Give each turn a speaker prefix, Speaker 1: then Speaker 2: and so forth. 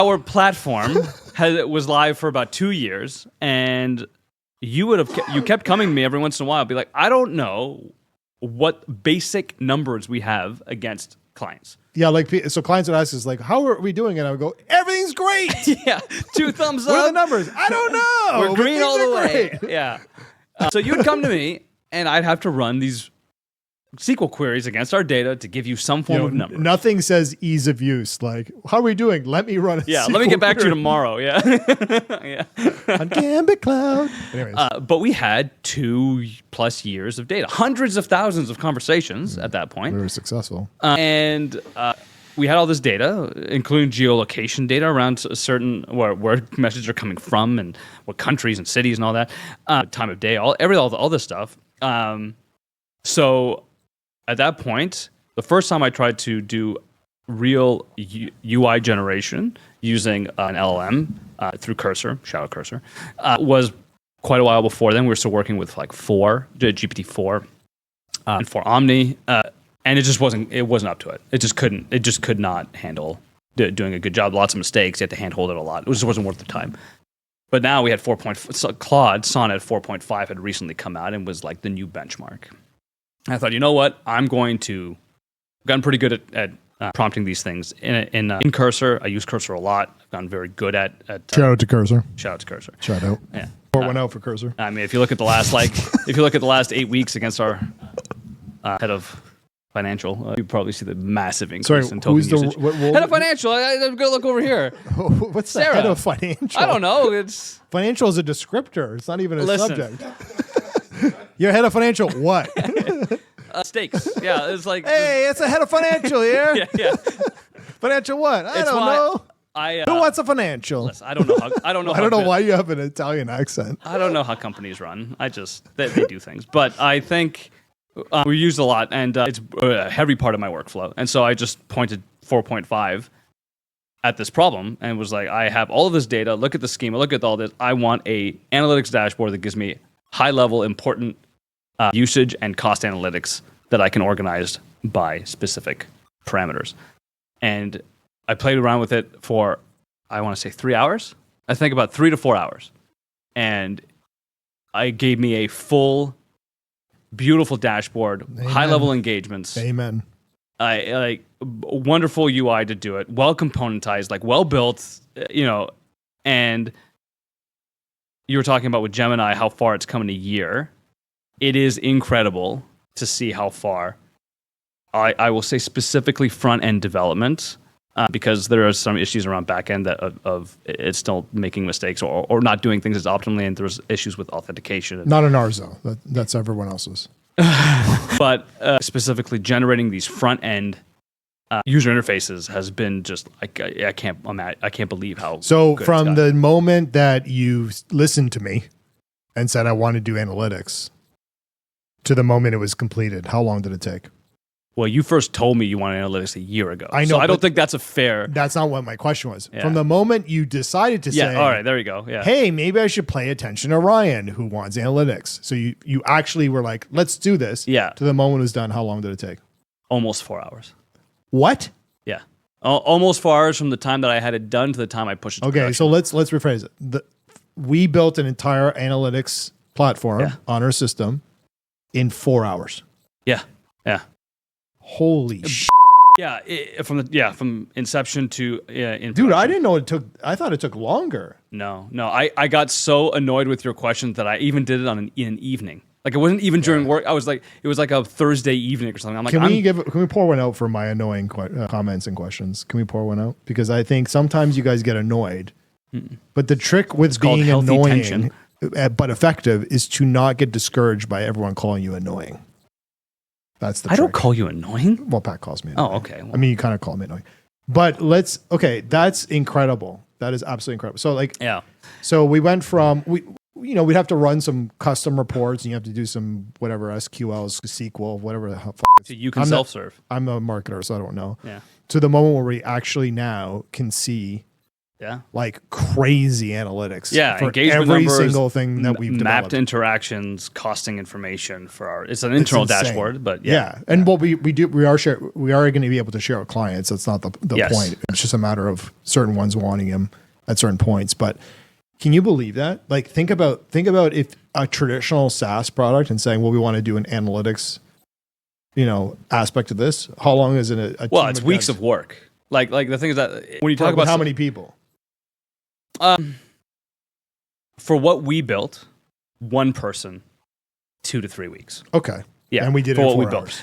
Speaker 1: Our platform was live for about 2 years, and you kept coming to me every once in a while, be like, I don't know what basic numbers we have against clients.
Speaker 2: Yeah, like so clients would ask us like, how are we doing? And I would go, everything's great.
Speaker 1: Yeah, 2 thumbs up.
Speaker 2: What are the numbers? I don't know.
Speaker 1: We're green all the way.
Speaker 2: Great.
Speaker 1: Yeah. So you would come to me, and I'd have to run these SQL queries against our data to give you some form of number.
Speaker 2: Nothing says ease of use. Like, how are we doing? Let me run a
Speaker 1: Yeah,
Speaker 2: SQL
Speaker 1: let me get back to you
Speaker 2: query
Speaker 1: tomorrow. Yeah. Yeah.
Speaker 2: on Gambit Cloud. Anyways.
Speaker 1: But we had 2+ years of data, hundreds of thousands of conversations at that point.
Speaker 2: We were successful.
Speaker 1: And we had all this data, including geolocation data around certain where messages are coming from and what countries and cities and all that, time of day, all this stuff. So at that point, the first time I tried to do real UI generation using an LLM through Cursor, shout out Cursor, was quite a while before then. We were still working with like GPT-4 and for Omni, and it just wasn't up to it. It just could not handle doing a good job. Lots of mistakes. You had to handhold it a lot. It just wasn't worth the time. But now we had 4.5. So Claude Sonnet 4.5 had recently come out and was like the new benchmark. I thought, you know what? I've gotten pretty good at prompting these things in Cursor. I use Cursor a lot. I've gotten very good at
Speaker 2: Shout out to Cursor.
Speaker 1: Shout out to Cursor.
Speaker 2: Shout out.
Speaker 1: Yeah.
Speaker 2: Pour one out for Cursor.
Speaker 1: I mean, if you look at the last 8 weeks against our head of financial, you probably see the massive increase in token usage. Head of financial. I'm gonna look over here.
Speaker 2: What's
Speaker 1: Sarah.
Speaker 2: the head of financial?
Speaker 1: I don't know. It's
Speaker 2: financial is a descriptor. It's not even a subject. You're head of financial. What?
Speaker 1: Stakes. Yeah, it's like.
Speaker 2: Hey, it's a head of financial here.
Speaker 1: Yeah.
Speaker 2: Financial what? I don't know. Who wants a financial?
Speaker 1: Listen, I don't know. I don't know.
Speaker 2: I don't know why you have an Italian accent.
Speaker 1: I don't know how companies run. They do things, but I think we use a lot, and it's a heavy part of my workflow. And so I just pointed 4.5 at this problem and was like, I have all of this data. Look at the schema. Look at all this. I want a analytics dashboard that gives me high-level, important usage and cost analytics that I can organize by specific parameters. And I played around with it for, I want to say 3 hours. I think about 3 to 4 hours. And it gave me a full, beautiful dashboard, high-level engagements.
Speaker 2: Amen.
Speaker 1: Wonderful UI to do it, well componentized, like well built, and you were talking about with Gemini how far it's come in a year. It is incredible to see how far. I will say specifically front-end development, because there are some issues around back-end of it's still making mistakes or not doing things as optimally, and there's issues with authentication.
Speaker 2: Not in ours, though. That's everyone else's.
Speaker 1: But specifically generating these front-end user interfaces has been just I can't believe how.
Speaker 2: So
Speaker 1: good
Speaker 2: from the moment that you listened to me and said I want to do analytics to the moment it was completed, how long did it take?
Speaker 1: Well, you first told me you wanted analytics a year ago.
Speaker 2: I know.
Speaker 1: So I don't think that's a fair.
Speaker 2: That's not what my question was.
Speaker 1: Yeah.
Speaker 2: From the moment you decided to say,
Speaker 1: all right, there you go. Yeah.
Speaker 2: Hey, maybe I should pay attention to Ryan who wants analytics. So you actually were like, let's do this.
Speaker 1: Yeah.
Speaker 2: To the moment it was done, how long did it take?
Speaker 1: Almost 4 hours.
Speaker 2: What?
Speaker 1: Yeah. Almost 4 hours from the time that I had it done to the time I pushed it to production.
Speaker 2: So let's rephrase it. We built an entire analytics platform on our system in 4 hours.
Speaker 1: Yeah. Yeah.
Speaker 2: Holy shit.
Speaker 1: Yeah, from inception to
Speaker 2: Dude, I didn't know it took. I thought it took longer.
Speaker 1: No. I got so annoyed with your questions that I even did it in an evening. Like it wasn't even during work. I was like, it was like a Thursday evening or something. I'm like,
Speaker 2: can we pour one out for my annoying comments and questions? Can we pour one out? Because I think sometimes you guys get annoyed, but the trick with being annoying but effective is to not get discouraged by everyone calling you annoying. That's the trick.
Speaker 1: I don't call you annoying.
Speaker 2: Well, Pat calls me annoying.
Speaker 1: Oh, okay. Well,
Speaker 2: I mean, you kind of call me annoying. But that's incredible. That is absolutely incredible. So so we went from, we'd have to run some custom reports and you have to do some whatever SQLs, SQL, whatever the hell.
Speaker 1: So you can self-serve.
Speaker 2: I'm a marketer, so I don't know.
Speaker 1: Yeah.
Speaker 2: To the moment where we actually now can see
Speaker 1: Yeah.
Speaker 2: like crazy analytics.
Speaker 1: Yeah,
Speaker 2: for
Speaker 1: engagement
Speaker 2: every
Speaker 1: numbers,
Speaker 2: single thing that we've
Speaker 1: mapped
Speaker 2: developed.
Speaker 1: interactions, costing information for our. It's an internal
Speaker 2: insane.
Speaker 1: dashboard, but
Speaker 2: And what we are going to be able to share with clients. That's not the
Speaker 1: Yes.
Speaker 2: point. It's just a matter of certain ones wanting them at certain points. But can you believe that? Like, think about if a traditional SaaS product and saying, well, we want to do an analytics, aspect of this. How long is it?
Speaker 1: Well, it's weeks of work. Like the thing is that when you talk about
Speaker 2: how many people?
Speaker 1: For what we built, one person, 2 to 3 weeks.
Speaker 2: Okay.
Speaker 1: Yeah,
Speaker 2: And we did it
Speaker 1: for
Speaker 2: in
Speaker 1: what
Speaker 2: 4
Speaker 1: we built.
Speaker 2: hours.